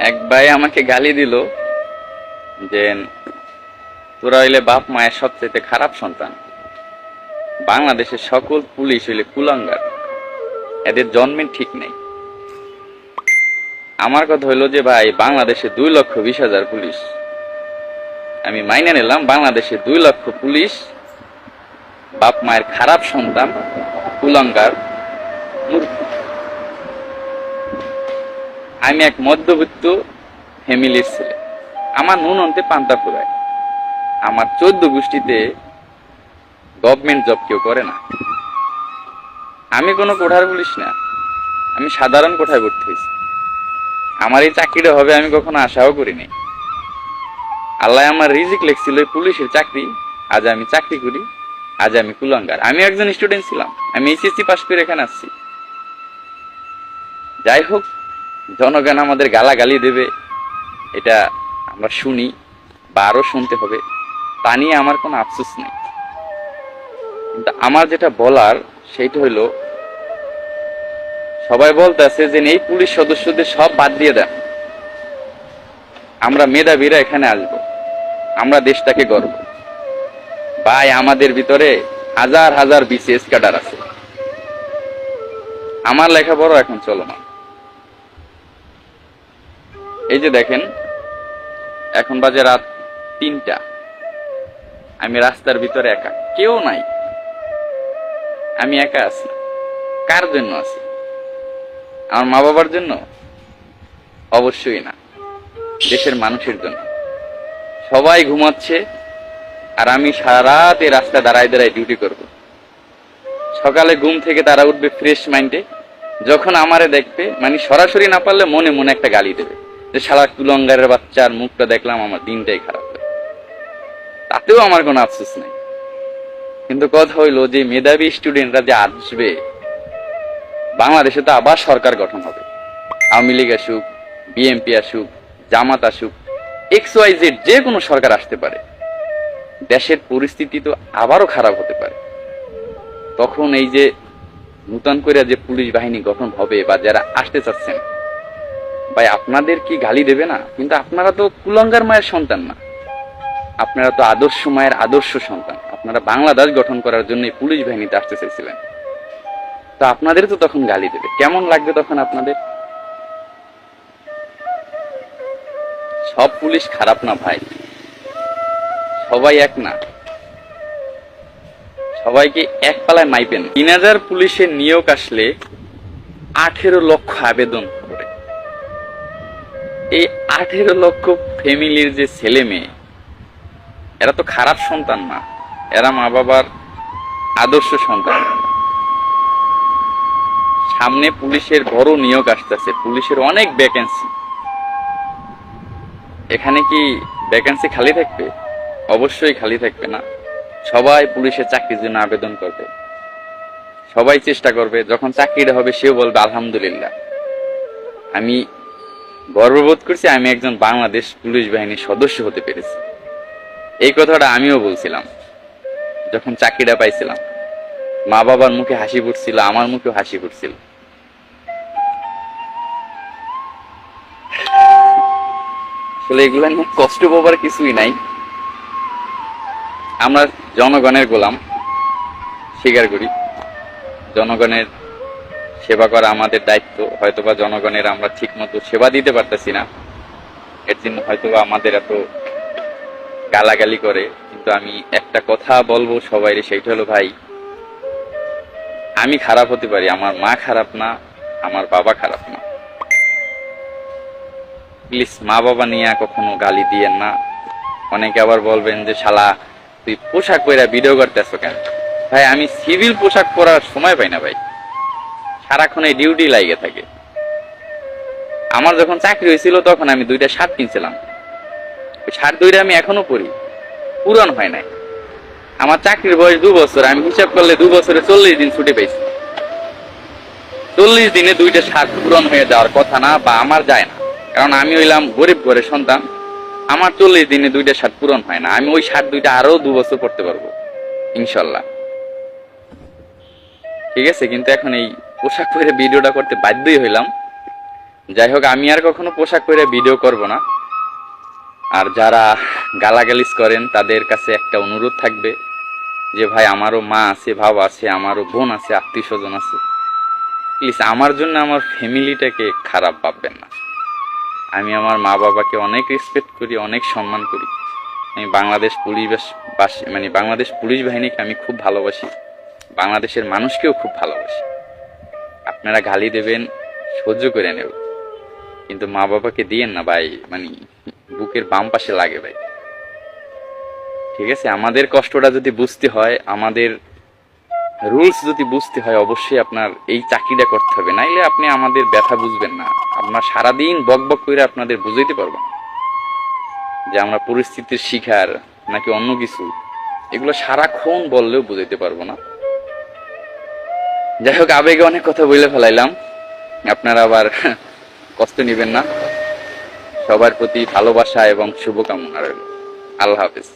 এক ভাই আমাকে গালি দিল যে তোরা হইলে বাপ মায়ের সবচেয়ে খারাপ সন্তান, বাংলাদেশের সকল পুলিশ হইলে কুলাঙ্গার, এদের জন্মের ঠিক নেই। আমার কথা হইলো যে ভাই, বাংলাদেশে 2,20,000 পুলিশ, আমি মাইনে নিলাম বাংলাদেশে 2 লক্ষ পুলিশ বাপ মায়ের খারাপ সন্তান, কুলাঙ্গার, মূর্খ। আমি এক মধ্যবিত্ত ফ্যামিলির ছেলে, আমার নুন অন্তে পান্তা ফুরায়, আমার 14 গোষ্ঠীতে গভর্নমেন্ট জব কেউ করে না। আমি কোনো কোঠার পুলিশ না, আমি সাধারণ কোঠায় ভর্তি হয়েছি। আমার এই চাকরিটা হবে আমি কখনো আশাও করিনি। আল্লাহ আমার রিজিক লেখছিল পুলিশের চাকরি, আজ আমি চাকরি করি, আজ আমি কুলাঙ্গার। আমি একজন স্টুডেন্ট ছিলাম, আমি এইচএসসি পাস করে এখানে আসছি। যাই হোক, জনগণ আমাদের গালাগালি দেবে, এটা আমরা শুনি বা আরো শুনতে হবে, তা নিয়ে আমার কোনো আফসোস নেই। কিন্তু আমার যেটা বলার সেইটা হইলো, সবাই বলতেছে যে এই পুলিশ সদস্যদের সব বাদ দিয়ে দেন, আমরা মেধাবীরা এখানে আসবো, আমরা দেশটাকে গর্ব। ভাই, আমাদের ভিতরে হাজার হাজার বিসিএস ক্যাডার আছে। আমার লেখাপড়া এখন চলমান। এই যে দেখেন, এখন বাজে রাত 3টা, আমি রাস্তার ভিতরে একা, কেউ নাই, আমি একা আছি। কার জন্য আছি? আমার মা বাবার জন্য? অবশ্যই না, দেশের মানুষের জন্য। সবাই ঘুমাচ্ছে আর আমি সারা রাত এই রাস্তায় দাঁড়ায় দাঁড়ায় ডিউটি করব। সকালে ঘুম থেকে তারা উঠবে ফ্রেশ মাইন্ডে, যখন আমারে দেখবে, মানে সরাসরি না পারলে মনে মনে একটা গালি দেবে যে শালা কুলঙ্গারের বাচ্চার মুখটা দেখলাম, আমার দিনটাই খারাপ হয়। তাতেও আমার কোনো আফসোস নাই। কিন্তু কথা হইলো যে মেধাবী স্টুডেন্টরা যে আসবে, বাংলাদেশে তো আবার সরকার গঠন হবে, আওয়ামী লীগ আসুক, বিএনপি আসুক, জামাত আসুক, XYZ যে কোনো সরকার আসতে পারে, দেশের পরিস্থিতি তো আবারও খারাপ হতে পারে। তখন এই যে নূতন করে যে পুলিশ বাহিনী গঠন হবে বা যারা আসতে চাচ্ছেন, ভাই আপনাদের কি গালি দেবে না? কিন্তু আপনারা তো কুলাঙ্গার মায়ের সন্তান না, আপনারা তো আদর্শ মায়ের আদর্শ সন্তান। আপনারা বাংলাদেশ গঠন করার জন্য পুলিশ বাহিনীতে আসতে চাইছিলেন, তো আপনাদের তো তখন গালি দেবে। কেমন লাগবে তখন আপনাদের? সব পুলিশ খারাপ না ভাই, সবাই এক না, সবাইকে এক পালায় মাইপেন। 3,000 পুলিশের নিয়োগ আসলে 18 লক্ষ আবেদন করে। এই 18 লক্ষ ফ্যামিলির যে ছেলে মেয়ে, এরা তো খারাপ সন্তান না, এরা মা বাবার আদর্শ সন্তান। সামনে পুলিশের বড় নিয়োগ আসতেছে, পুলিশের অনেক ভ্যাকেন্সি। এখানে কি ভ্যাকেন্সি খালি থাকবে? অবশ্যই খালি থাকবে না। সবাই পুলিশের চাকরির জন্য আবেদন করবে, সবাই চেষ্টা করবে। যখন চাকরিটা হবে সেও বলবে আলহামদুলিল্লাহ, আমি গর্ববোধ করছি, আমি একজন বাংলাদেশ পুলিশ বাহিনীর সদস্য হতে পেরেছি। এই কথাটা আমিও বলছিলাম যখন চাকরিটা পাইছিলাম। মা বাবার মুখে হাসি ফুটছিল, আমার মুখেও হাসি ফুটছিল। আসলে এগুলা নিয়ে কষ্ট পাবার কিছুই নাই। আমরা জনগণের গোলাম, স্বীকার করি। জনগণের সেবা করা আমাদের দায়িত্ব। হয়তোবা জনগণের আমরা ঠিক মতো সেবা দিতে পারতেছি না, এর জন্য হয়তোবা আমাদের এত গালাগালি করে। কিন্তু আমি একটা কথা বলবো সবাই, সেইটা হলো ভাই, আমি খারাপ হতে পারি, আমার মা খারাপ না, আমার বাবা খারাপ না। প্লিজ মা বাবা নিয়ে কখনো গালি দিয়েন না। অনেকে আবার বলবেন যে শালা তুই পোশাক পরে ভিডিও করতেছ কেন? ভাই, আমি সিভিল পোশাক পরার সময় পাই না ভাই, সারাক্ষণ এই ডিউটি লাগে থাকে। আমার যখন চাকরি হয়েছিল তখন আমি 2টা শার্ট কিনছিলাম, ওই শার্ট 2টা আমি এখনো পরি, পুরন হয় নাই। আমার চাকরির বয়স 2 বছর, আমি হিসাব করলে 2 বছরে 40 দিন ছুটি পেয়েছি। 40 দিনে 2টা শার্ট পূরণ হয়ে যাওয়ার কথা না, বা আমার যায় না, কারণ আমি হইলাম গরিব ঘরের সন্তান। আমার 40 দিনে 2টা শার্ট পূরণ হয় না। আমি ওই শার্ট 2টা আরো 2 বছর পড়তে পারবো ইনশাল্লাহ, ঠিক আছে? কিন্তু এখন এই পোশাক পরে ভিডিওটা করতে বাধ্যই হইলাম। যাই হোক, আমি আর কখনো পোশাক পরে ভিডিও করব না। আর যারা গালাগালিজ করেন তাদের কাছে একটা অনুরোধ থাকবে যে ভাই, আমারও মা আছে, বাবা আছে, আমারও বোন আছে, আত্মীয় স্বজন আছে, প্লিজ আমার জন্য আমার ফ্যামিলিটাকে খারাপ ভাববেন না। আমি আমার মা বাবাকে অনেক রেসপেক্ট করি, অনেক সম্মান করি। আমি বাংলাদেশ বাংলাদেশ পুলিশ বাহিনীকে আমি খুব ভালোবাসি, বাংলাদেশের মানুষকেও খুব ভালোবাসি। আপনারা গালি দেবেন, সহ্য করে নেব, কিন্তু মা বাবাকে দিয়েন না ভাই, বুকের বাম পাশে লাগে ভাই। ঠিক আছে, আমাদের কষ্টটা যদি বুঝতে হয়, আমাদের রুলস যদি বুঝতে হয়, অবশ্যই আপনার এই চাকরিটা করতে হবে, নাইলে আপনি আমাদের ব্যথা বুঝবেন না। আপনার সারাদিন বক বক করে আপনাদের বুঝাইতে পারবো না যে আমরা পরিস্থিতির শিকার নাকি অন্য কিছু, এগুলো সারাক্ষণ বললেও বুঝাইতে পারবো না। যাই হোক, আবেগে অনেক কথা বলে ফেলাইলাম, আপনারা আবার কষ্ট নেবেন না। সবার প্রতি ভালোবাসা এবং শুভকামনা রইল। আল্লাহ হাফেজ।